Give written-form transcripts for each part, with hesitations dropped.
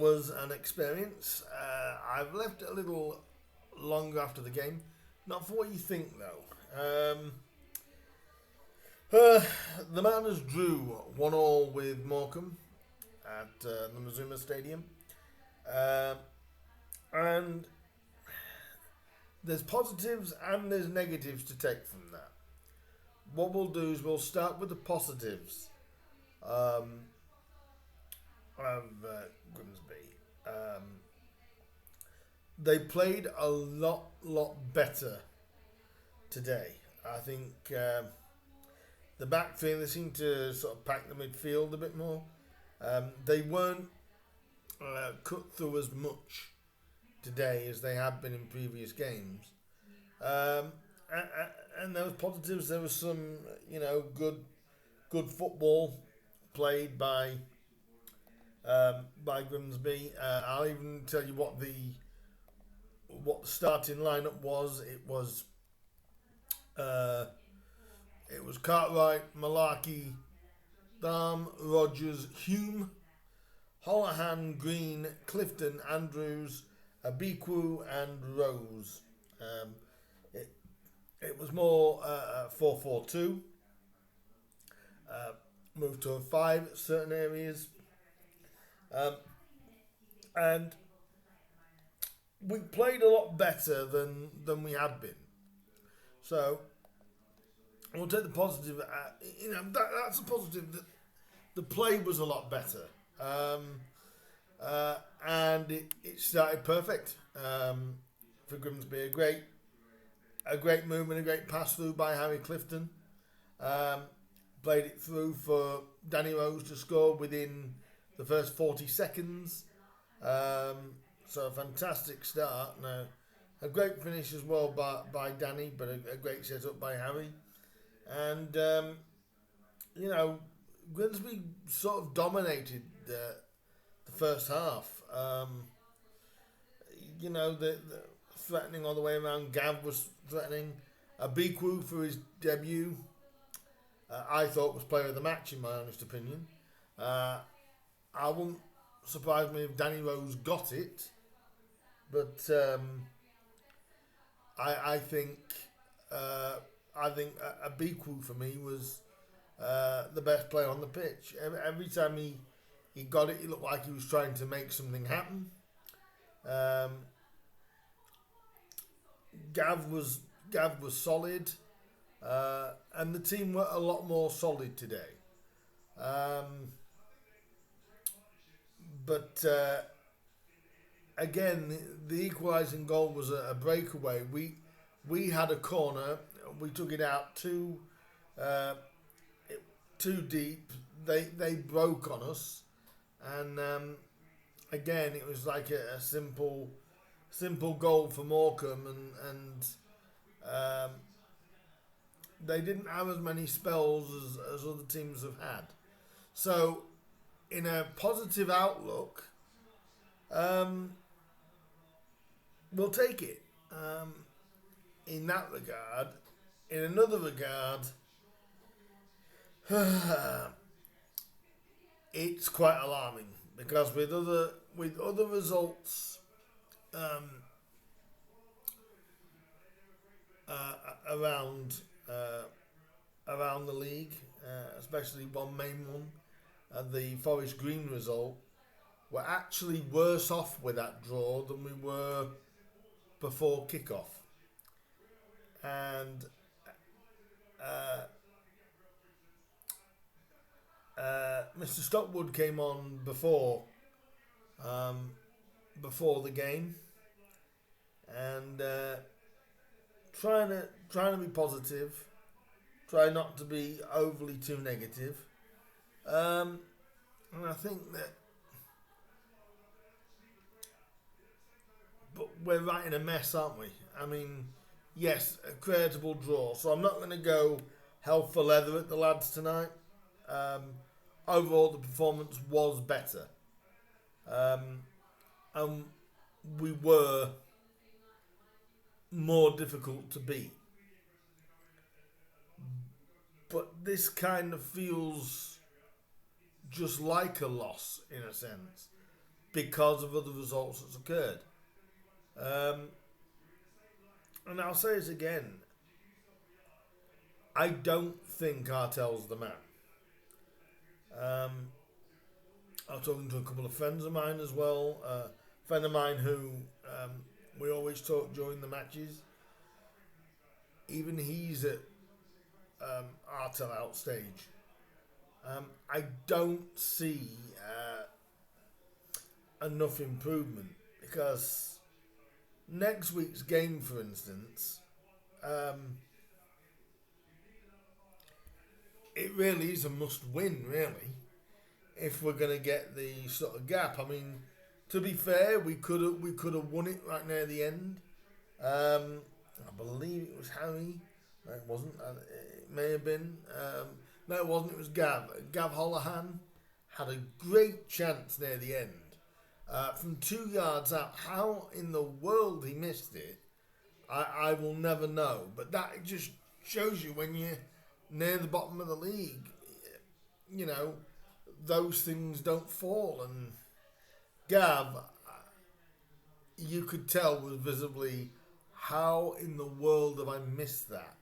was an experience. I've left it a little longer after the game. Not for what you think, though. The Mariners drew 1-1 with Morecambe at the Mazuma Stadium. And there's positives and there's negatives to take from that. What we'll do is we'll start with the positives of Grimsby. They played a lot better today. I think the back three, they seemed to sort of pack the midfield a bit more. They weren't cut through as much today as they have been in previous games. And there was positives. There was some, good football played by Grimsby. I'll even tell you what the starting lineup was. It was Cartwright, Malarkey, Darm, Rogers, Hume, Holohan, Green, Clifton, Andrews, Abiku, and Rose. It was more 4-4-2. Moved to a 5 at certain areas. And we played a lot better than we had been. So we'll take the positive. That's a positive. That the play was a lot better, and it started perfect for Grimsby. A great movement, a great pass through by Harry Clifton. Played it through for Danny Rose to score within the first 40 seconds. So a fantastic start. Now, a great finish as well by Danny, but a great setup by Harry. And, Grimsby sort of dominated the first half. The threatening all the way around. Gav was threatening. Abiku for his debut, I thought was player of the match in my honest opinion. I wouldn't surprise me if Danny Rose got it, but I think Abiku for me was the best player on the pitch. Every time he got it, he looked like he was trying to make something happen. Gav was solid, and the team were a lot more solid today. But again, the equalising goal was a breakaway. We had a corner. We took it out too deep. They broke on us, and again, it was like a simple goal for Morecambe, and they didn't have as many spells as other teams have had. So, in a positive outlook, we'll take it. In that regard, in another regard, it's quite alarming because with other results around the league, especially one main one, the Forest Green result, we're actually worse off with that draw than we were before kickoff. And Mr. Stockwood came on before the game, and trying to be positive, try not to be overly too negative. And I think that, but we're right in a mess, aren't we? I mean, yes, a creditable draw. So I'm not going to go hell for leather at the lads tonight. Overall, the performance was better. And we were more difficult to beat. But this kind of feels just like a loss in a sense. because of other results that's occurred. And I'll say this again. I don't think Artel's the man. I was talking to a couple of friends of mine as well. A friend of mine who we always talk during the matches. Even he's at Artel out stage. I don't see enough improvement because next week's game, for instance, it really is a must-win, really, if we're going to get the sort of gap. I mean, to be fair, we could have won it right near the end. I believe it was Harry. No, it wasn't. It may have been. No, it wasn't. It was Gav. Gav Holohan had a great chance near the end. From 2 yards out. How in the world he missed it, I will never know. But that just shows you when you're near the bottom of the league, you know, those things don't fall. And Gav, you could tell, was visibly, how in the world have I missed that?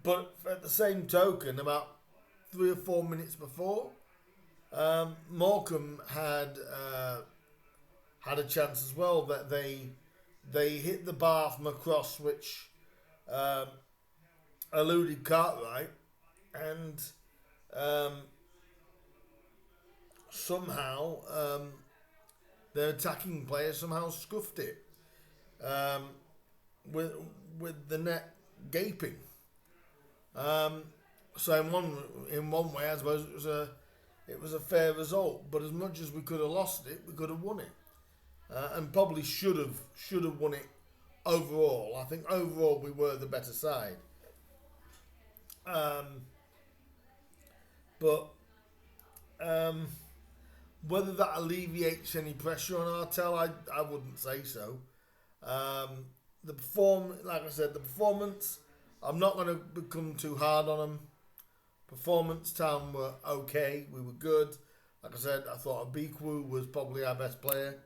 But at the same token, about 3 or 4 minutes before, Morecambe had a chance as well that they hit the bar from a cross which eluded Cartwright, and somehow their attacking player somehow scuffed it with the net gaping. So in one way, I suppose it was a fair result. But as much as we could have lost it, we could have won it, and probably should have won it overall. I think overall we were the better side. But whether that alleviates any pressure on Artel, I wouldn't say so. Like I said, the performance, I'm not going to become too hard on them. Performance, Town were okay. We were good. Like I said, I thought Abikwu was probably our best player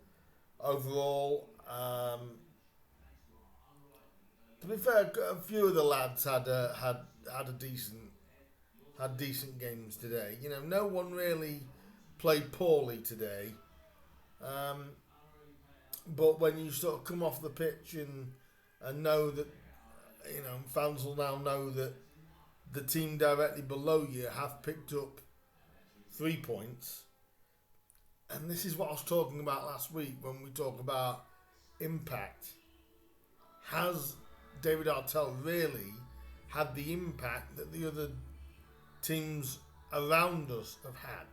overall. To be fair, a few of the lads had decent games today. You know, no one really played poorly today. But when you sort of come off the pitch and know that, you know, fans will now know that the team directly below you have picked up 3 points. And this is what I was talking about last week when we talk about impact. Has David Artel really had the impact that the other teams around us have had?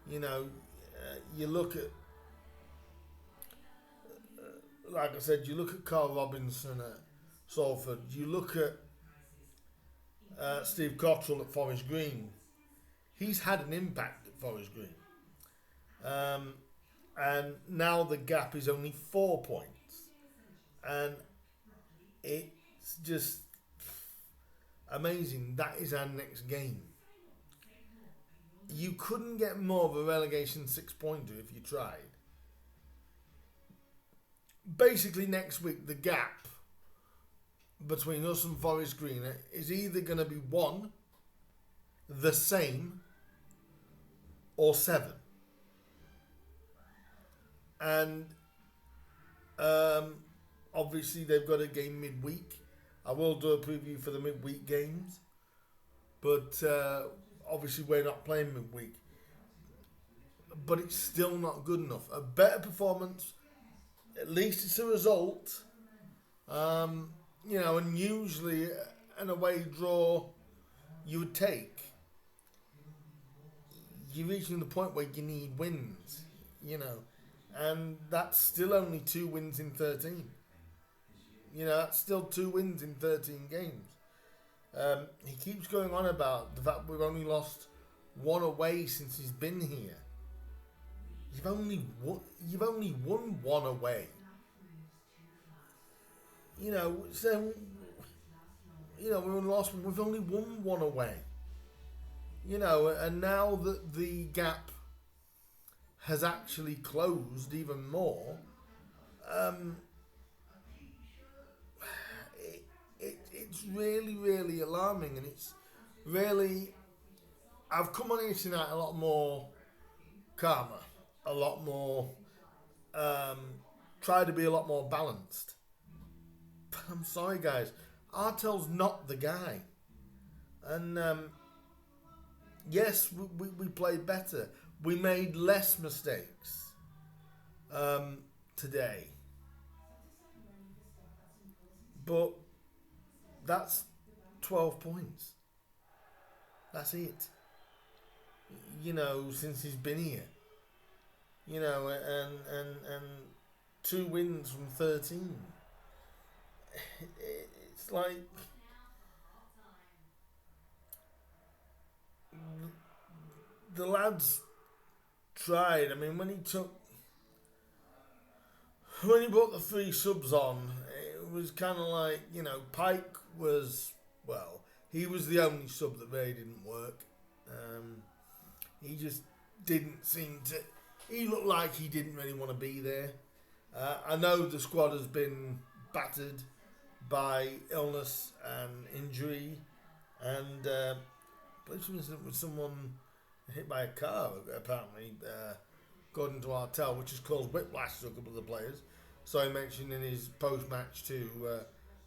You know, you look at, like I said, you look at Carl Robinson at Salford, you look at Steve Cottrell at Forest Green. He's had an impact at Forest Green. And now the gap is only 4 points. And it's just amazing. That is our next game. You couldn't get more of a relegation 6-pointer if you tried. Basically, next week, the gap between us and Forest Green is either going to be 1, the same, or 7. And obviously, they've got a game midweek. I will do a preview for the midweek games. But obviously, we're not playing midweek. But it's still not good enough. A better performance, at least it's a result. You know, and usually an away draw you would take. You're reaching the point where you need wins, you know. And that's still only 2 wins in 13. You know, that's still 2 wins in 13 games. He keeps going on about the fact we've only lost 1 away since he's been here. You've only won 1 away. You know, so, you know, we've only won 1 away. and now that the gap has actually closed even more, um, it's really, really alarming, and it's really. I've come on here tonight a lot more calmer, a lot more. Try to be a lot more balanced. But I'm sorry, guys. Artel's not the guy, and yes, we played better. We made less mistakes today, but that's 12 points. That's it. Since he's been here. And 2 wins from 13. It's like the lads tried. I mean, when he brought the 3 subs on, it was kind of like, Pike was, well, he was the only sub that really didn't work. He just didn't seem to. He looked like he didn't really want to be there. I know the squad has been battered by illness and injury, and police incident with someone hit by a car, apparently, according to Artel, which has caused whiplash to a couple of the players. So he mentioned in his post-match to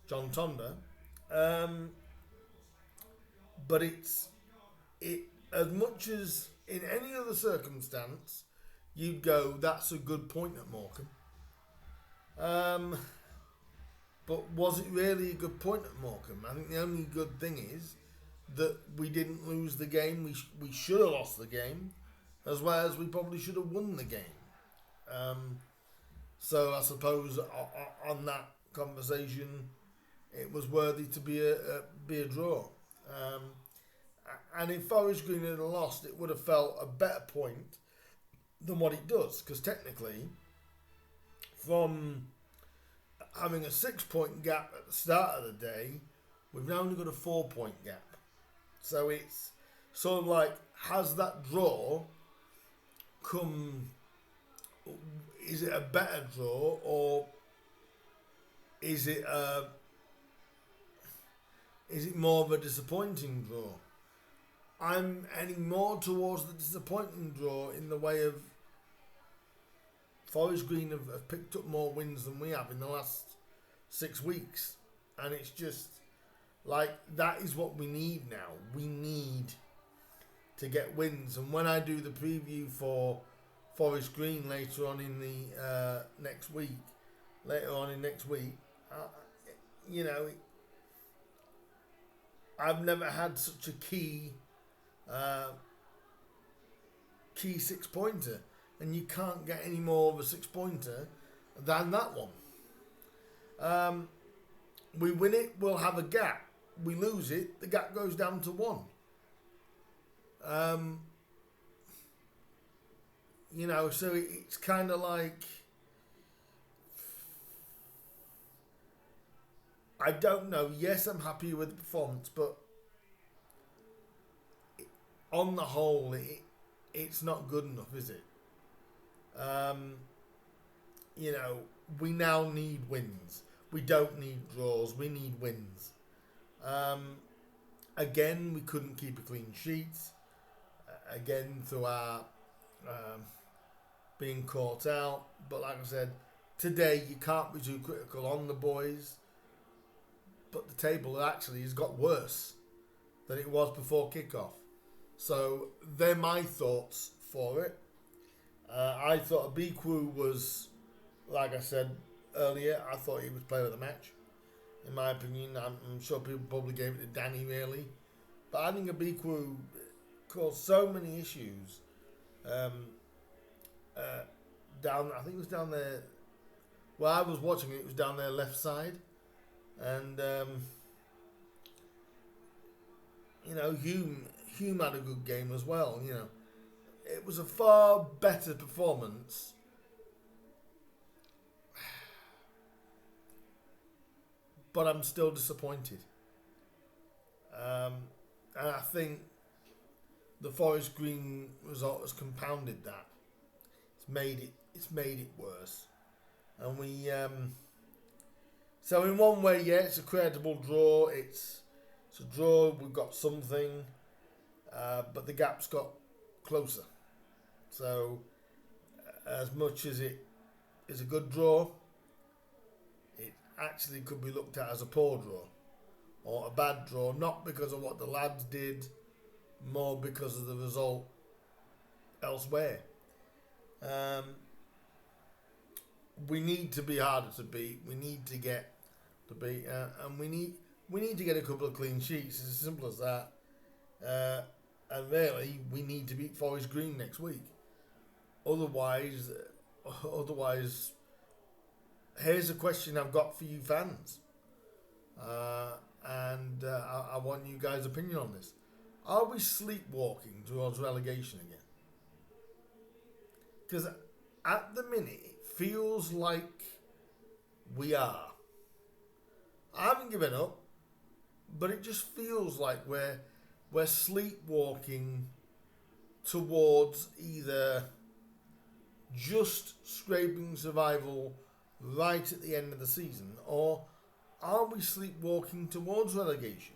John Tonda. But it as much as in any other circumstance, you'd go, that's a good point at Morecambe. But was it really a good point at Morecambe? I think the only good thing is that we didn't lose the game. We should have lost the game, as well as we probably should have won the game. So I suppose on that conversation, it was worthy to be a draw. And if Forest Green had lost, it would have felt a better point than what it does, because technically, from having a 6-point gap at the start of the day, we've now only got a 4-point gap. So it's sort of like, has that draw come? Is it a better draw, or is it more of a disappointing draw? I'm heading more towards the disappointing draw in the way of Forest Green have picked up more wins than we have in the last 6 weeks. And it's just like, that is what we need now. We need to get wins. And when I do the preview for Forest Green later on in the next week, I've never had such a key 6-pointer, and you can't get any more of a 6-pointer than that one. We win it, we'll have a gap. We lose it, the gap goes down to 1. So it's kind of like, I don't know. Yes, I'm happy with the performance, but on the whole, it's not good enough, is it? We now need wins. We don't need draws. We need wins. Again, we couldn't keep a clean sheet. Again, through our being caught out. But like I said, today you can't be too critical on the boys. But the table actually has got worse than it was before kickoff. So they're my thoughts for it. I thought Abiku was, like I said earlier, I thought he was player of the match. In my opinion, I'm sure people probably gave it to Danny really. But I think Abiku caused so many issues down, I think it was down there, well, I was watching it was down their left side. And, Hume had a good game as well, It was a far better performance. But I'm still disappointed. And I think the Forest Green result has compounded that. It's made it worse, and we. So in one way, yeah, it's a credible draw. It's a draw. We've got something, but the gap's got closer. So as much as it is a good draw, it actually could be looked at as a poor draw or a bad draw, not because of what the lads did, more because of the result elsewhere. We need to be harder to beat. We need to get to beat, and we need to get a couple of clean sheets. It's as simple as that. And really, we need to beat Forest Green next week. Otherwise, here's a question I've got for you fans, and I want you guys' opinion on this. Are we sleepwalking towards relegation again? Because at the minute, it feels like we are. I haven't given up, but it just feels like we're sleepwalking towards either just scraping survival right at the end of the season, or are we sleepwalking towards relegation?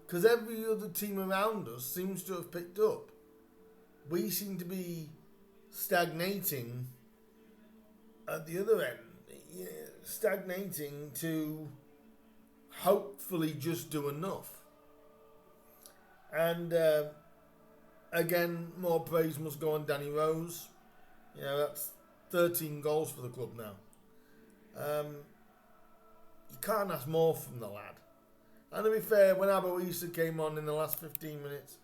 Because every other team around us seems to have picked up. We seem to be stagnating at the other end, stagnating to hopefully just do enough. And again, more praise must go on Danny Rose. That's 13 goals for the club now. You can't ask more from the lad. And to be fair, when Aboisa came on in the last 20 minutes,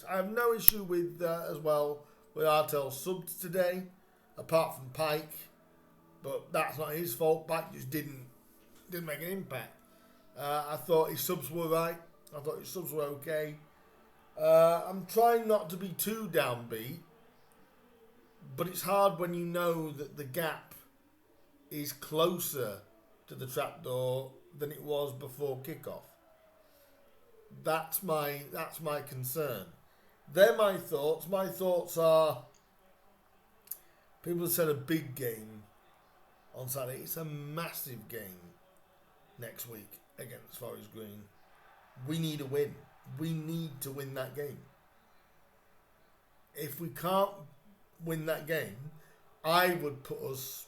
I have no issue with as well with Artel's subs today, apart from Pike. But that's not his fault. Pike just didn't make an impact. I thought his subs were right. I thought his subs were okay. I'm trying not to be too downbeat, but it's hard when you know that the gap is closer to the trapdoor than it was before kickoff. That's my concern. They're my thoughts. My thoughts are, people have said a big game on Saturday. It's a massive game next week against Forest Green. We need a win. We need to win that game. If we can't win that game, I would put us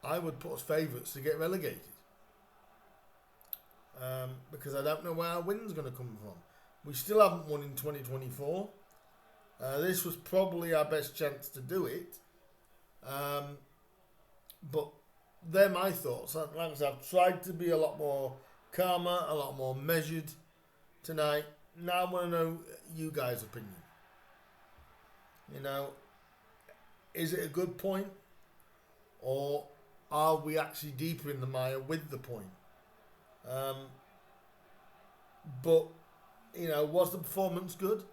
favourites to get relegated. Because I don't know where our win's going to come from. We still haven't won in 2024. This was probably our best chance to do it. But they're my thoughts. Like I said, I've tried to be a lot more calmer, a lot more measured tonight. Now I want to know you guys' opinion. Is it a good point? Or are we actually deeper in the mire with the point? But, was the performance good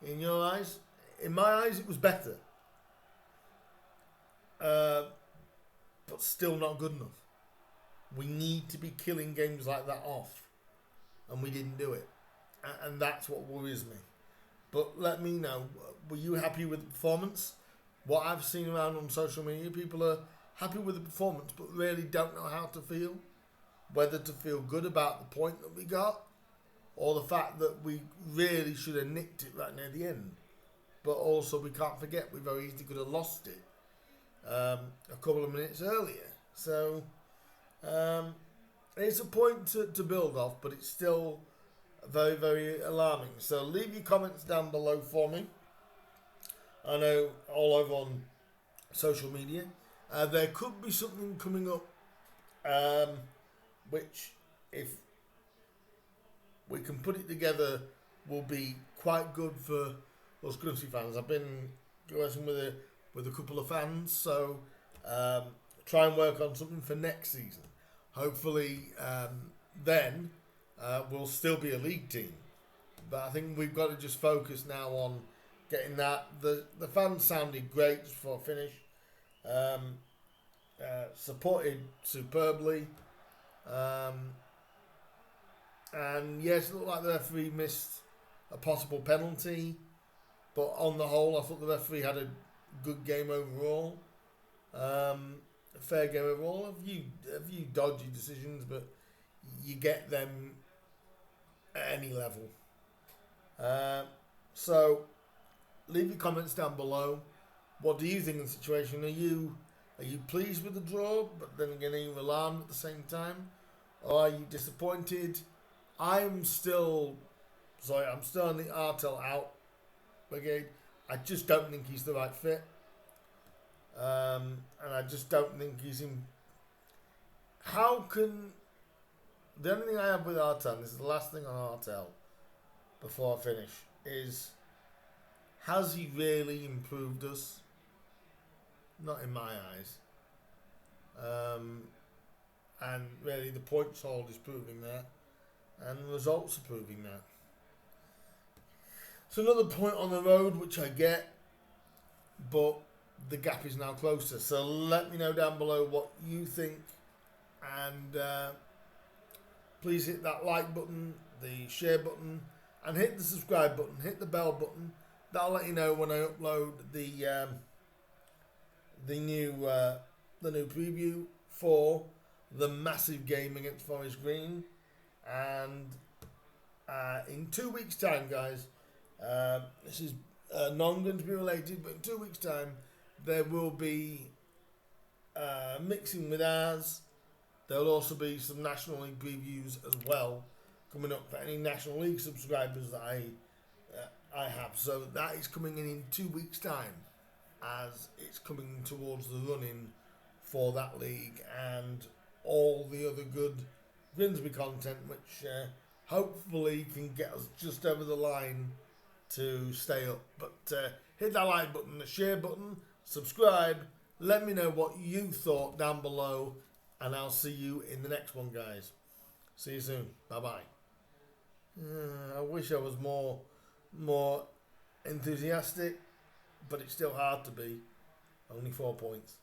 in your eyes? In my eyes, it was better. But still not good enough. We need to be killing games like that off. And we didn't do it. And that's what worries me. But let me know, were you happy with the performance? What I've seen around on social media, people are happy with the performance, but really don't know how to feel. Whether to feel good about the point that we got, or the fact that we really should have nicked it right near the end. But also, we can't forget we very easily could have lost it a couple of minutes earlier. So, it's a point to build off, but it's still very, very alarming. So leave your comments down below for me. I know all over on social media. There could be something coming up which, if we can put it together, will be quite good for us Grimsby fans. I've been working with a couple of fans, so try and work on something for next season. Hopefully, then we'll still be a league team. But I think we've got to just focus now on getting that. The fans sounded great just before I finish. Supported superbly. And yes, it looked like the referee missed a possible penalty. But on the whole, I thought the referee had a good game overall. A fair game overall. A few dodgy decisions, but you get them at any level. So, leave your comments down below. What do you think of the situation? Are you pleased with the draw, but then again, are you alarmed at the same time? Or are you disappointed? I'm still on the Artel out brigade. I just don't think he's the right fit. And I just don't think he's in. How can. The only thing I have with Artel, this is the last thing on Artel before I finish, is has he really improved us? Not in my eyes. And really the points hold is proving that. And the results are proving that. It's another point on the road which I get, but the gap is now closer. So let me know down below what you think, and please hit that like button, the share button, and hit the subscribe button. Hit the bell button. That'll let you know when I upload the new preview for the massive game against Forest Green, and in 2 weeks' time, guys. This is non-Grimsby related, but in 2 weeks' time there will be mixing with ours. There will also be some National League previews as well coming up for any National League subscribers that I have. So that is coming in 2 weeks' time, as it's coming towards the run-in for that league and all the other good Grimsby content, which hopefully can get us just over the line to stay up. But hit that like button, the share button, subscribe. Let me know what you thought down below, and I'll see you in the next one, guys. See you soon. Bye-bye. I wish I was more enthusiastic, but it's still hard to be. Only 4 points.